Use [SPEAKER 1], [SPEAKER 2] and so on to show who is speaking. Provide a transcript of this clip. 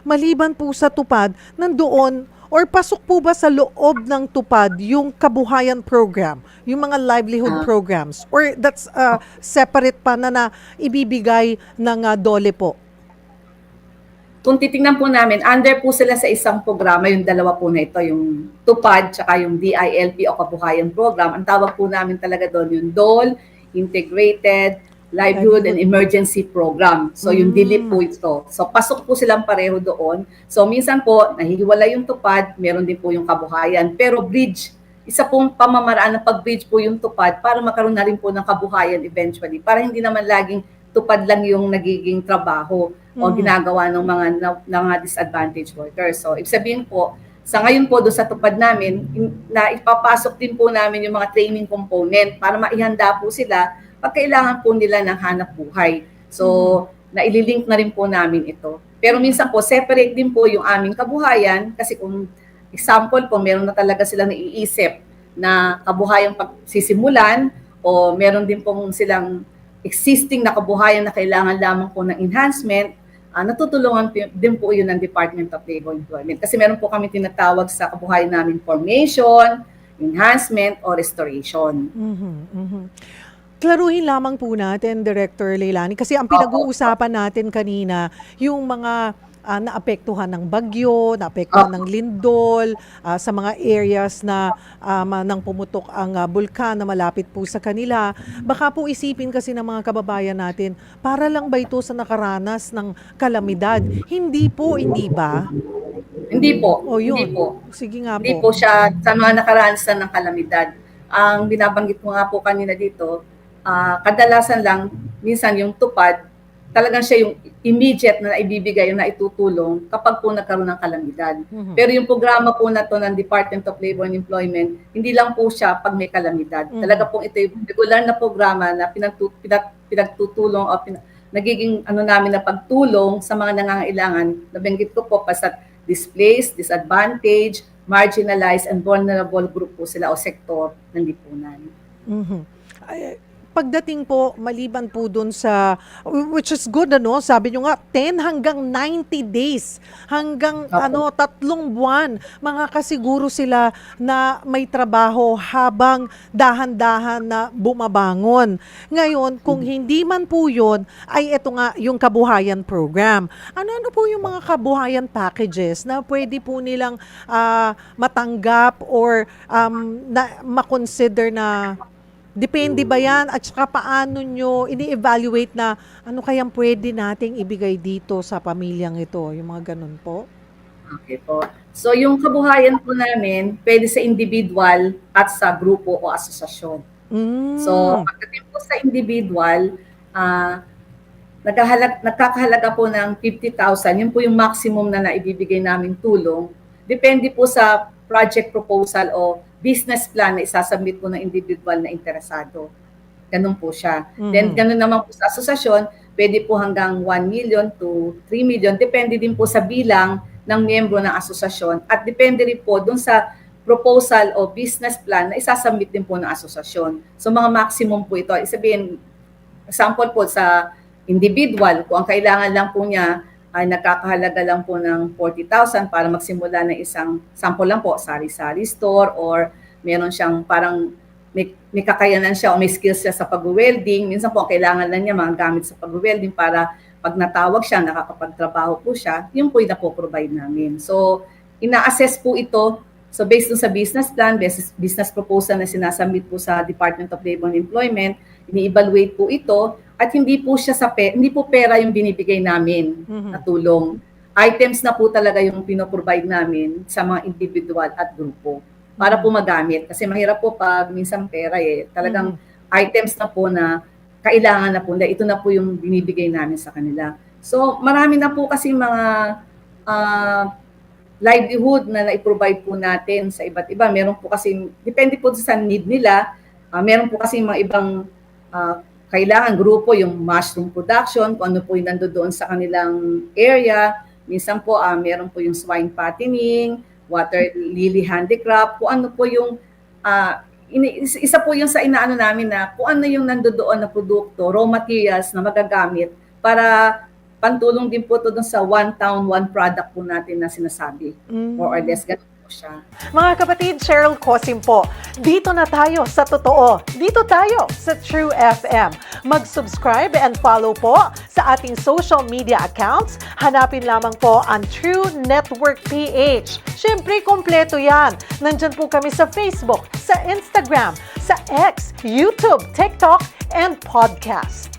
[SPEAKER 1] Maliban po sa tupad, nandoon or pasok po ba sa loob ng tupad yung kabuhayan program, yung mga livelihood
[SPEAKER 2] Ah,
[SPEAKER 1] programs, or that's separate pa na ibibigay ng DOLE po?
[SPEAKER 2] kung titingnan po namin, under po sila sa isang programa, yung dalawa po na ito, yung TUPAD tsaka yung DILP o Kabuhayan Program. Ang tawag po namin talaga doon yung DOL, Integrated Livelihood and
[SPEAKER 1] Livelihood.
[SPEAKER 2] Emergency Program. So yung DILIP po
[SPEAKER 1] Mm.
[SPEAKER 2] ito. So pasok po silang pareho doon. So minsan po, nahihiwala yung TUPAD, meron din po yung kabuhayan. Pero bridge, isa pong pamamaraan ng pag-bridge po yung TUPAD para magkaroon na rin po ng kabuhayan eventually. Para hindi naman laging tupad lang yung nagiging trabaho o
[SPEAKER 1] Mhm.
[SPEAKER 2] ginagawa ng mga disadvantaged workers. So, ibig sabihin po, sa ngayon po doon sa tupad namin, na ipapasok din po namin yung mga training component para maihanda po sila pag kailangan po nila ng hanap buhay. So,
[SPEAKER 1] Mhm.
[SPEAKER 2] naililink na rin po namin ito. Pero minsan po, separate din po yung aming kabuhayan kasi kung example po, meron na talaga silang naiisip na kabuhayang pagsisimulan o meron din pong silang existing na kabuhayan na kailangan lamang po ng enhancement, natutulungan din po yun ng Department of Labor Employment. Kasi meron po kami tinatawag sa kabuhayan namin formation, enhancement, o restoration.
[SPEAKER 1] Mhm. Mhm. Klaruhin lamang po natin, Director Leilani, kasi ang
[SPEAKER 2] Opo.
[SPEAKER 1] pinag-uusapan natin kanina, yung mga naapektuhan ng bagyo, naapektuhan
[SPEAKER 2] Opo.
[SPEAKER 1] ng lindol, sa mga areas na nang pumutok ang bulkan na malapit po sa kanila. Baka po isipin kasi ng mga kababayan natin, para lang ba ito sa nakaranas ng kalamidad? Hindi po, hindi ba?
[SPEAKER 2] Hindi po,
[SPEAKER 1] O
[SPEAKER 2] hindi
[SPEAKER 1] yun,
[SPEAKER 2] po.
[SPEAKER 1] sige nga
[SPEAKER 2] Hindi
[SPEAKER 1] po.
[SPEAKER 2] po siya sa mga nakaraansan ng kalamidad. Ang binabanggit mo nga po kanina dito, kadalasan lang, minsan yung tupad, talagang siya yung immediate na ibibigay, yung naitutulong kapag po nagkaroon ng kalamidad.
[SPEAKER 1] Mhm.
[SPEAKER 2] Pero yung programa po na to ng Department of Labor and Employment, hindi lang po siya pag may kalamidad.
[SPEAKER 1] Mhm.
[SPEAKER 2] Talaga po ito yung regular na programa na pinagtutulong o nagiging ano namin na pagtulong sa mga nangangailangan. Nabanggit ko po, basta displaced, disadvantaged, marginalized, and vulnerable group po sila o sektor ng lipunan.
[SPEAKER 1] Mhm. Ay, pagdating po, maliban po dun sa, which is good ano, sabi nyo nga, 10 hanggang 90 days, hanggang
[SPEAKER 2] Opo.
[SPEAKER 1] 3 buwan, makakasiguro sila na may trabaho habang dahan-dahan na bumabangon. Ngayon, kung hindi man po yun, ay ito nga yung kabuhayan program. Ano-ano po yung mga kabuhayan packages na pwede po nilang matanggap or na makonsider na depende ba yan at saka paano nyo ini-evaluate na ano kayang pwede nating ibigay dito sa pamilyang ito? Yung mga ganun po?
[SPEAKER 2] Okay po. So yung kabuhayan po namin, pwede sa individual at sa grupo o asosasyon. So
[SPEAKER 1] Mm.
[SPEAKER 2] pagdating po sa individual, ah, nagkakahalaga po ng 50,000. Yun po yung maximum na naibibigay naming tulong. Depende po sa project proposal o business plan na isasubmit po ng individual na interesado. Ganun po siya. Then
[SPEAKER 1] Mhm.
[SPEAKER 2] ganun naman po sa asosasyon, pwede po hanggang 1 million to 3 million. Depende din po sa bilang ng miyembro ng asosasyon at depende rin po dun sa proposal o business plan na isasubmit din po ng asosasyon. So mga maximum po ito. Isabihin, example po sa individual, kung ang kailangan lang po niya ay nagkakahalaga lang po ng 40,000 para magsimula ng isang, sample lang po, sari-sari store or meron siyang parang may kakayanan siya o may skills siya sa pag-welding. Minsan po, kailangan lang niya mga gamit sa pag-welding para pag natawag siya, nakakapagtrabaho po siya, yun po yung napoprovide namin. So, ina-assess po ito. So, based sa business plan, business proposal na sinasubmit po sa Department of Labor and Employment, ini-evaluate po ito at hindi po siya hindi po pera yung binibigay namin na
[SPEAKER 1] Mhm.
[SPEAKER 2] tulong. Items na po talaga yung pinoprovide namin sa mga individual at grupo para po
[SPEAKER 1] Mhm.
[SPEAKER 2] magamit. Kasi mahirap po pag minsan pera eh. Talagang
[SPEAKER 1] Mhm.
[SPEAKER 2] items na po na kailangan na po nila. Ito na po yung binibigay namin sa kanila. So marami na po kasi mga uh, livelihood na na-provide po natin sa iba't iba. Meron po kasi, depende po sa need nila. Meron po kasi mga ibang kailangan grupo, yung mushroom production, kung ano po yung nandoon sa kanilang area. Minsan po, meron po yung swine fattening, water lily handicraft, kung ano po yung, isa po yung sa inaano namin na kung ano yung nandoon na produkto, raw materials na magagamit para pantulong din po ito dun sa one town, one product po natin na sinasabi. More or less, ganun po siya.
[SPEAKER 1] Mga kapatid, Cheryl Cosim po. Dito na tayo sa totoo. Dito tayo sa True FM. Mag-subscribe and follow po sa ating social media accounts. Hanapin lamang po ang True Network PH. Siyempre, kompleto yan. Nandyan po kami sa Facebook, sa Instagram, sa X, YouTube, TikTok, and podcast.